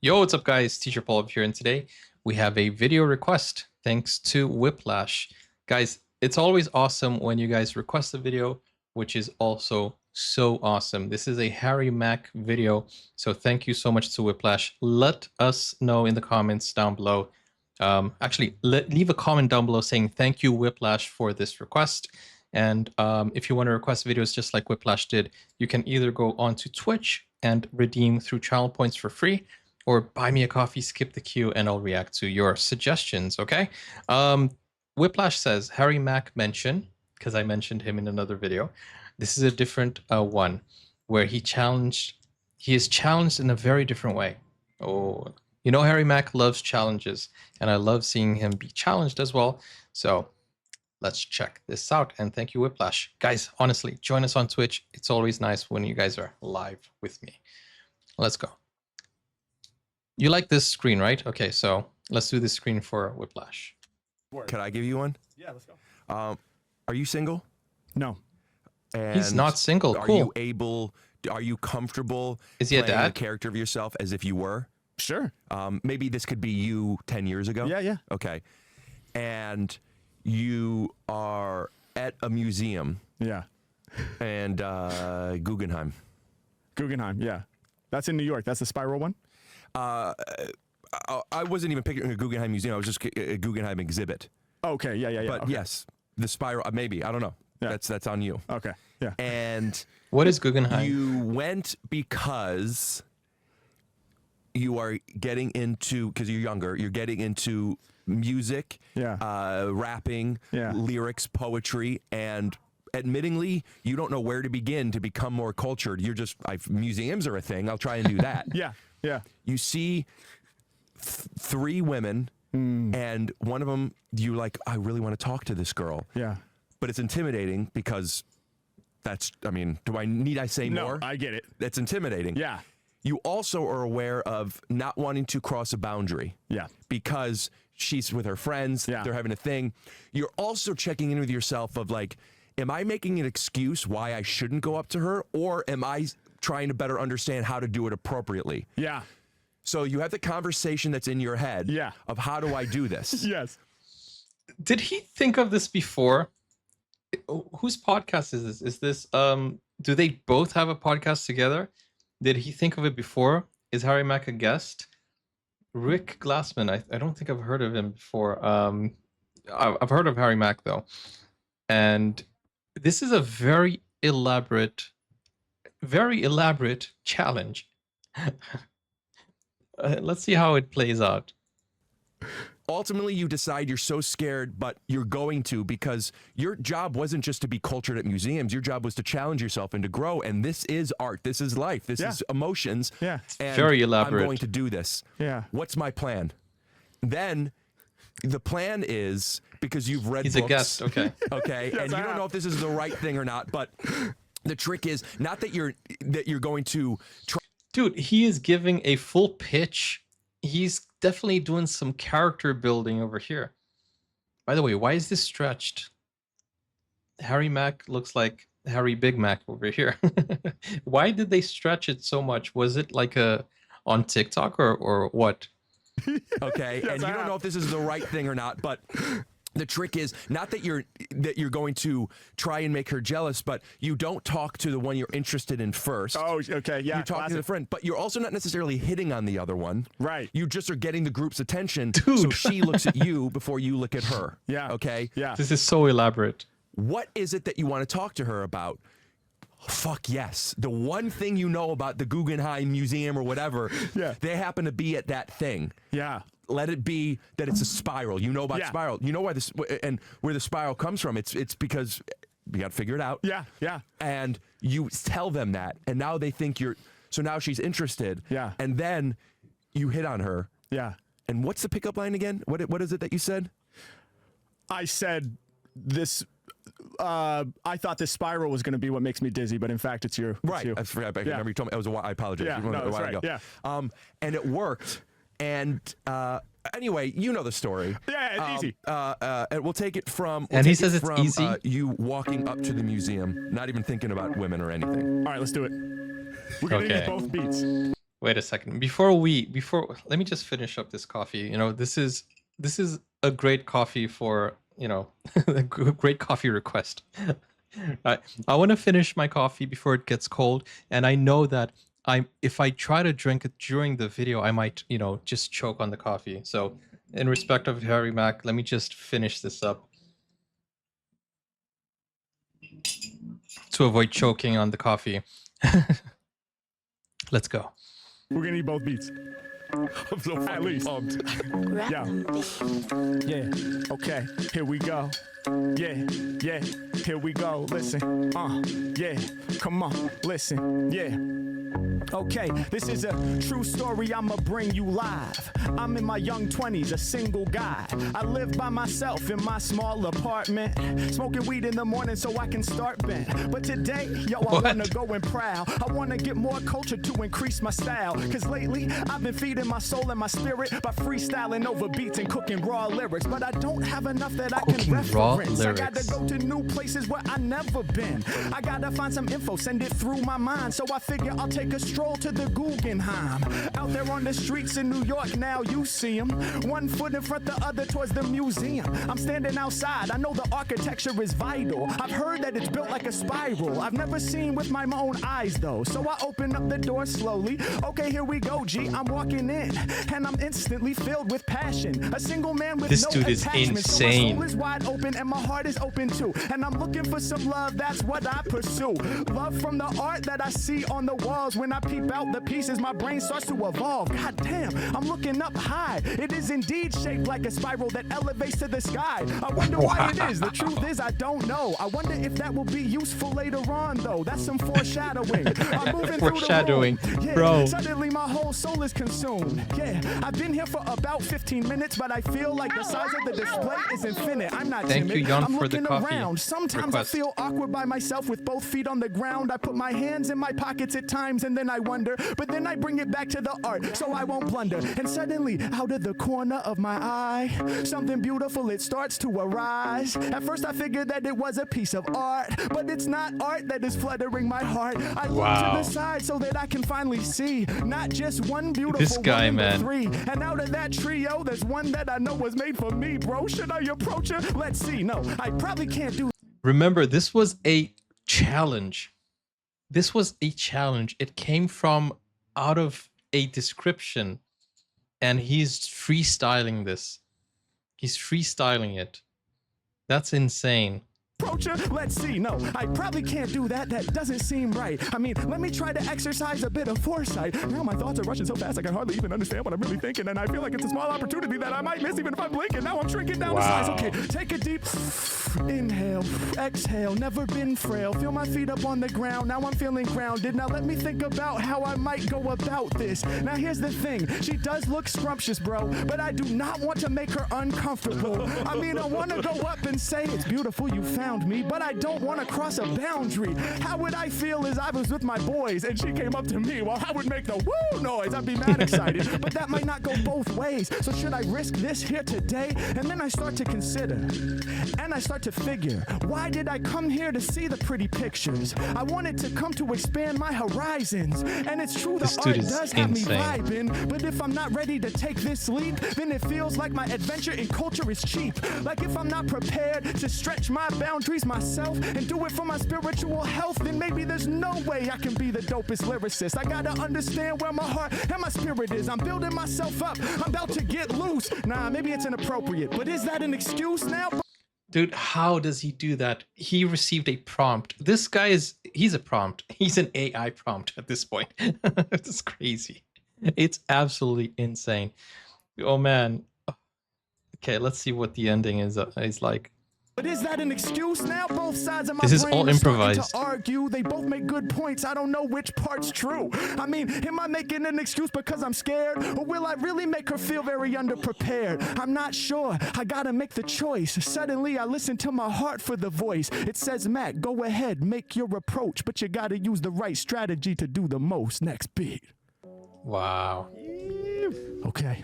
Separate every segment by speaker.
Speaker 1: Yo, what's up guys? Teacher Paul up here, and today we have a video request thanks to Whiplash. Guys, it's always awesome when you guys request a video, which is also so awesome. This is a Harry Mack video, so thank you so much to Whiplash. Let us know in the comments down below. Leave a comment down below saying thank you Whiplash for this request. And if you want to request videos just like Whiplash did, you can either go onto Twitch and redeem through channel points for free, or buy me a coffee, skip the queue, and I'll react to your suggestions, okay? Whiplash says, Harry Mack mention, because I mentioned him in another video. This is a different one, where he is challenged in a very different way. Oh, you know Harry Mack loves challenges, and I love seeing him be challenged as well. So let's check this out, and thank you, Whiplash. Guys, honestly, join us on Twitch. It's always nice when you guys are live with me. Let's go. You like this screen, right? Okay, so let's do this screen for Whiplash.
Speaker 2: Could I give you one?
Speaker 3: Yeah, let's go.
Speaker 2: Are you single?
Speaker 3: No.
Speaker 2: And
Speaker 1: He's not single. Cool.
Speaker 2: Are you comfortable
Speaker 1: Is he a
Speaker 2: playing
Speaker 1: dad?
Speaker 2: the character of yourself as if you were?
Speaker 3: Sure.
Speaker 2: Maybe this could be you 10 years ago?
Speaker 3: Yeah.
Speaker 2: Okay. And you are at a museum.
Speaker 3: Yeah.
Speaker 2: And Guggenheim.
Speaker 3: Guggenheim, yeah. That's in New York. That's the spiral one?
Speaker 2: I wasn't even picturing a Guggenheim museum. I was just a Guggenheim exhibit.
Speaker 3: Okay, yeah.
Speaker 2: But
Speaker 3: okay.
Speaker 2: yes, the spiral, maybe. I don't know.
Speaker 3: Yeah.
Speaker 2: That's on you.
Speaker 3: Okay, yeah.
Speaker 2: And
Speaker 1: What is Guggenheim?
Speaker 2: you went because you are getting into, because you're younger, you're getting into music, rapping, lyrics, poetry, and admittingly, you don't know where to begin to become more cultured. You're just, museums are a thing. I'll try and do that.
Speaker 3: Yeah.
Speaker 2: You see three women, and one of them, you like, I really want to talk to this girl.
Speaker 3: Yeah.
Speaker 2: But it's intimidating because need I say more?
Speaker 3: No, I get it.
Speaker 2: That's intimidating.
Speaker 3: Yeah.
Speaker 2: You also are aware of not wanting to cross a boundary.
Speaker 3: Yeah.
Speaker 2: Because she's with her friends, they're having a thing. You're also checking in with yourself of like, am I making an excuse why I shouldn't go up to her, or am I trying to better understand how to do it appropriately?
Speaker 3: Yeah.
Speaker 2: So you have the conversation that's in your head of how do I do this?
Speaker 3: Yes.
Speaker 1: Did he think of this before? Whose podcast is this? Is this, do they both have a podcast together? Did he think of it before? Is Harry Mack a guest? Rick Glassman, I don't think I've heard of him before. I've heard of Harry Mack though. And this is a very elaborate challenge. Let's see how it plays out.
Speaker 2: Ultimately, you decide you're so scared, but you're going to, because your job wasn't just to be cultured at museums. Your job was to challenge yourself and to grow. And this is art. This is life. This is emotions.
Speaker 3: Yeah.
Speaker 2: And
Speaker 1: very elaborate.
Speaker 2: I'm going to do this.
Speaker 3: Yeah.
Speaker 2: What's my plan? Then the plan is, because you've read
Speaker 1: He's
Speaker 2: books.
Speaker 1: a guest. Okay.
Speaker 2: Okay.
Speaker 3: Yes,
Speaker 2: and you don't know if this is the right thing or not, but the trick is not that you're going to try.
Speaker 1: Dude, he is giving a full pitch. He's definitely doing some character building over here. By the way, why is this stretched? Harry Mack looks like Harry Big Mac over here. Why did they stretch it so much? Was it like on TikTok or what?
Speaker 2: Okay. And you don't know if this is the right thing or not, but the trick is not that you're going to try and make her jealous, but you don't talk to the one you're interested in first.
Speaker 3: Oh, okay, yeah.
Speaker 2: You talk to the friend, but you're also not necessarily hitting on the other one.
Speaker 3: Right.
Speaker 2: You just are getting the group's attention,
Speaker 1: Dude.
Speaker 2: so she looks at you before you look at her.
Speaker 3: Yeah.
Speaker 2: Okay?
Speaker 3: Yeah.
Speaker 1: This is so elaborate.
Speaker 2: What is it that you want to talk to her about? Fuck yes. The one thing you know about the Guggenheim Museum or whatever, they happen to be at that thing.
Speaker 3: Yeah.
Speaker 2: Let it be that it's a spiral. You know about spiral. You know why this and where the spiral comes from. It's because you got to figure it out.
Speaker 3: Yeah.
Speaker 2: And you tell them that, and now they think you're. So now she's interested. Yeah. And then you hit on her.
Speaker 3: Yeah.
Speaker 2: And what's the pickup line again? What is it that you said?
Speaker 3: I said this. I thought this spiral was going to be what makes me dizzy, but in fact, it's you.
Speaker 2: Right. I forgot. I remember you told me. It was a while. I apologize.
Speaker 3: Yeah.
Speaker 2: A while ago.
Speaker 3: Yeah.
Speaker 2: And it worked. And anyway, you know the story.
Speaker 3: Yeah, it's easy.
Speaker 2: And we'll take it from.
Speaker 1: And he says it's easy.
Speaker 2: You walking up to the museum, not even thinking about women or anything.
Speaker 3: All right, let's do it. We're going to need both beats.
Speaker 1: Wait a second. Let me just finish up this coffee. You know, this is a great coffee for, you know, a great coffee request. I want to finish my coffee before it gets cold, and I know that if I try to drink it during the video, I might, you know, just choke on the coffee. So, in respect of Harry Mack, let me just finish this up to avoid choking on the coffee. Let's go.
Speaker 3: We're gonna eat both beats.
Speaker 2: I'm so
Speaker 3: At least.
Speaker 2: pumped.
Speaker 3: Yeah. Okay. Here we go. Yeah. Here we go. Listen. Yeah. Come on. Listen. Yeah. Okay, this is a true story, I'ma bring you live. I'm in my young 20s, a single guy. I live by myself in my small apartment, smoking weed in the morning so I can start bent. But today, I wanna go and proud. I wanna get more culture to increase my style. Cause lately, I've been feeding my soul and my spirit by freestyling over beats and cooking raw lyrics. But I don't have enough that I can reference. I gotta go to new places where I never been. I gotta find some info, send it through my mind. So I figure I'll take a stroll to the Guggenheim. Out there on the streets in New York now, you see them. One foot in front, the other towards the museum. I'm standing outside, I know the architecture is vital. I've heard that it's built like a spiral. I've never seen with my own eyes though. So I open up the door slowly. Okay, here we go, G. I'm walking in, and I'm instantly filled with passion. A single man with
Speaker 1: this
Speaker 3: no
Speaker 1: dude is
Speaker 3: attachments.
Speaker 1: insane.
Speaker 3: So my soul is wide open and my heart is open too. And I'm looking for some love, that's what I pursue. Love from the art that I see on the walls. When I peep out the pieces, my brain starts to evolve. God damn, I'm looking up high. It is indeed shaped like a spiral that elevates to the sky. I wonder why it is. The truth is, I don't know. I wonder if that will be useful later on, though. That's some foreshadowing. I'm moving
Speaker 1: Foreshadowing,
Speaker 3: through the room.
Speaker 1: bro.
Speaker 3: Suddenly my whole soul is consumed. Yeah, I've been here for about 15 minutes, but I feel like the size of the display is infinite. I'm not
Speaker 1: Thank
Speaker 3: timid.
Speaker 1: you, Jan,
Speaker 3: I'm
Speaker 1: for the
Speaker 3: looking
Speaker 1: coffee
Speaker 3: around. Sometimes
Speaker 1: request.
Speaker 3: I feel awkward by myself with both feet on the ground. I put my hands in my pockets at times, and then I wonder. But then I bring it back to the art, so I won't blunder. And suddenly, out of the corner of my eye, something beautiful, it starts to arise. At first, I figured that it was a piece of art, but it's not art that is fluttering my heart. I look to the side so that I can finally see not just one beautiful
Speaker 1: This guy,
Speaker 3: woman, but
Speaker 1: man.
Speaker 3: three. And out of that trio, there's one that I know was made for me, bro. Should I approach her? Let's see. No, I probably can't do.
Speaker 1: Remember, this was a challenge. This was a challenge. It came from out of a description, and he's freestyling this. He's freestyling it. That's insane.
Speaker 3: Approach her? Let's see. No, I probably can't do that. That doesn't seem right. I mean, let me try to exercise a bit of foresight. Now my thoughts are rushing so fast I can hardly even understand what I'm really thinking, and I feel like it's a small opportunity that I might miss even if I'm blinking. Now I'm shrinking down to size. Okay, take a deep inhale, exhale, never been frail. Feel my feet up on the ground. Now I'm feeling grounded. Now let me think about how I might go about this. Now here's the thing. She does look scrumptious, bro, but I do not want to make her uncomfortable. I mean, I want to go up and say, it's beautiful, you found me, but I don't want to cross a boundary. How would I feel as I was with my boys and she came up to me? Well, I would make the woo noise. I'd be mad excited, but that might not go both ways. So should I risk this here today? And then I start to consider, and I start to figure, why did I come here to see the pretty pictures? I wanted to come to expand my horizons. And it's true, the art does have me vibing, but if I'm not ready to take this leap, then it feels like my adventure in culture is cheap. Like if I'm not prepared to stretch my boundaries myself and do it for my spiritual health, then maybe there's no way I can be the dopest lyricist. I gotta understand where my heart and my spirit is. I'm building myself up. I'm about to get loose. Nah, maybe it's inappropriate, but is that an excuse now?
Speaker 1: Dude, how does he do that? He received a prompt. This guy he's a prompt. He's an AI prompt at this point. It's crazy. It's absolutely insane. Oh man. Okay, let's see what the ending is like.
Speaker 3: But is that an excuse now? Both sides of my
Speaker 1: This is
Speaker 3: brain
Speaker 1: all
Speaker 3: are starting
Speaker 1: improvised.
Speaker 3: to argue. They both make good points. I don't know which part's true. I mean, am I making an excuse because I'm scared? Or will I really make her feel very underprepared? I'm not sure. I gotta make the choice. Suddenly, I listen to my heart for the voice. It says, Mac, go ahead, make your approach, but you gotta use the right strategy to do the most. Next beat.
Speaker 1: Wow.
Speaker 3: Okay.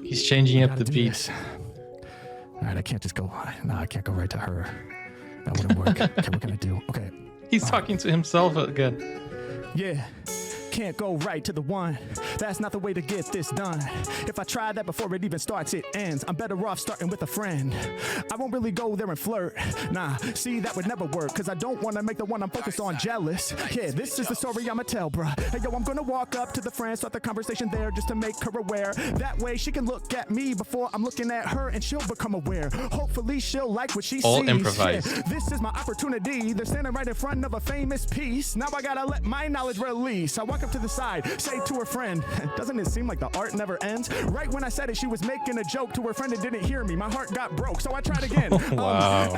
Speaker 1: He's changing up the beat.
Speaker 3: All right, I can't just go. No, I can't go right to her. That wouldn't work. Okay, what can I do? Okay.
Speaker 1: He's talking to himself again.
Speaker 3: Yeah. can't go right to the one. That's not the way to get this done. If I try that before it even starts, it ends. I'm better off starting with a friend. I won't really go there and flirt. Nah, see, that would never work, cause I don't wanna make the one I'm focused on jealous. Yeah, this is the story I'ma tell, bruh. Hey, yo, I'm gonna walk up to the friend, start the conversation there just to make her aware. That way she can look at me before I'm looking at her, and she'll become aware. Hopefully she'll like what she sees.
Speaker 1: All improvised.
Speaker 3: Yeah, this is my opportunity. They're standing right in front of a famous piece. Now I gotta let my knowledge release. I walk up to the side, say to her friend, doesn't it seem like the art never ends? Right when I said it, she was making a joke to her friend and didn't hear me. My heart got broke, so I tried again.
Speaker 1: Wow.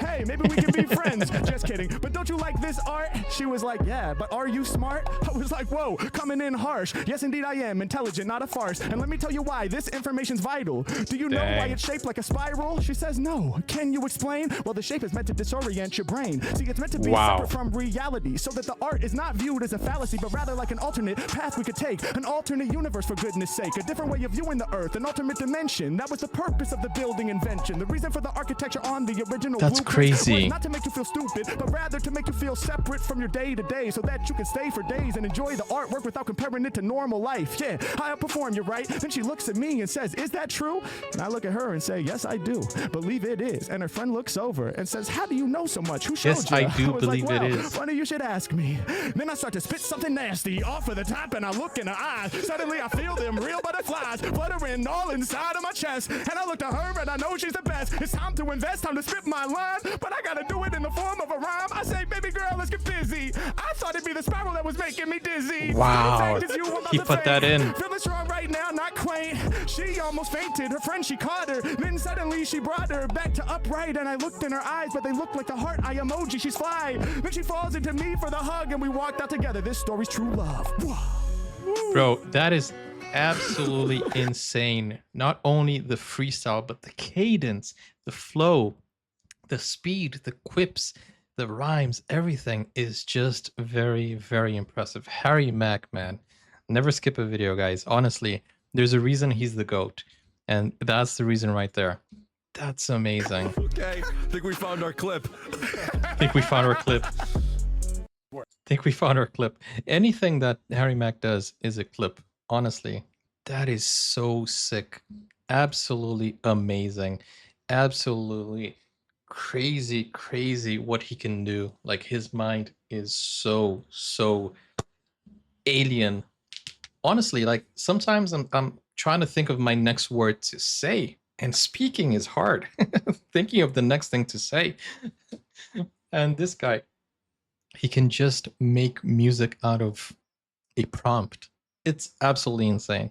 Speaker 3: Hey, maybe we can be friends. Just kidding. But don't you like this art? She was like, yeah, but are you smart? I was like, whoa, coming in harsh. Yes, indeed I am. Intelligent, not a farce. And let me tell you why. This information's vital. Do you know why it's shaped like a spiral? She says no. Can you explain? Well, the shape is meant to disorient your brain. See, it's meant to be separate from reality, so that the art is not viewed as a fallacy, but rather like an alternate path we could take. An alternate universe, for goodness sake. A different way of viewing the earth. An alternate dimension. That was the purpose of the building invention. The reason for the architecture on the original
Speaker 1: That's crazy.
Speaker 3: was not to make you feel stupid, but rather to make you feel separate from your day to day, so that you can stay for days and enjoy the artwork without comparing it to normal life. Yeah, I outperform you, right? Then she looks at me and says, is that true? And I look at her and say, yes, I do. Believe it is. And her friend looks over and says, how do you know so much? Who showed you?
Speaker 1: Yes, I do believe
Speaker 3: like, well,
Speaker 1: it is.
Speaker 3: Funny you should ask me. Then I start to spit something nasty off of the top, and I look in her eyes. Suddenly I feel them real butterflies fluttering all inside of my chest. And I look to her and I know she's the best. It's time to invest, time to spit my line, but I gotta do it in the form of a rhyme. I say, baby girl, let's get busy. I thought it'd be the spiral that was making me dizzy.
Speaker 1: Wow, he put that in.
Speaker 3: Feeling strong right now, not quaint. She almost fainted. Her friend, she caught her. Then suddenly she brought her back to upright, and I looked in her eyes, but they looked like the heart eye emoji. She's fly. Then she falls into me for the hug, and we walked out together. This story's true love.
Speaker 1: Bro, that is absolutely insane. Not only the freestyle, but the cadence, the flow, the speed, the quips, the rhymes, everything is just very, very impressive. Harry Mack, man. Never skip a video, guys. Honestly, there's a reason he's the GOAT. And that's the reason right there. That's amazing.
Speaker 2: Okay, I think we found our clip.
Speaker 1: Anything that Harry Mack does is a clip. Honestly, that is so sick. Absolutely amazing. Absolutely crazy what he can do. Like, his mind is so alien. Honestly, like, sometimes I'm trying to think of my next word to say, and speaking is hard. Thinking of the next thing to say. And this guy, he can just make music out of a prompt. It's absolutely insane.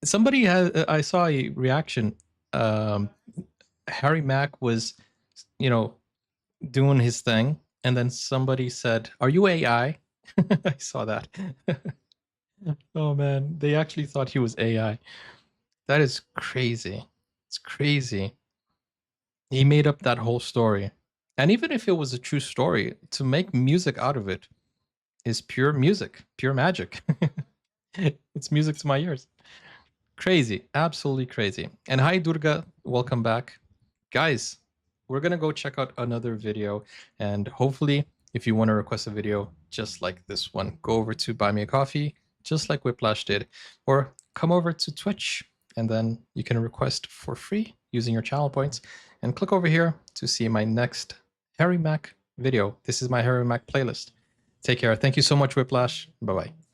Speaker 1: Somebody had, I saw a reaction. Harry Mack was, doing his thing, and then somebody said, "Are you AI?" I saw that. Oh man, they actually thought he was AI. That is crazy. It's crazy. He made up that whole story. And even if it was a true story, to make music out of it is pure music, pure magic. It's music to my ears. Crazy, absolutely crazy. And hi, Durga, welcome back. Guys, we're going to go check out another video. And hopefully, if you want to request a video just like this one, go over to Buy Me a Coffee, just like Whiplash did, or come over to Twitch, and then you can request for free using your channel points, and click over here to see my next Harry Mack video. This is my Harry Mack playlist. Take care. Thank you so much, Whiplash. Bye-bye.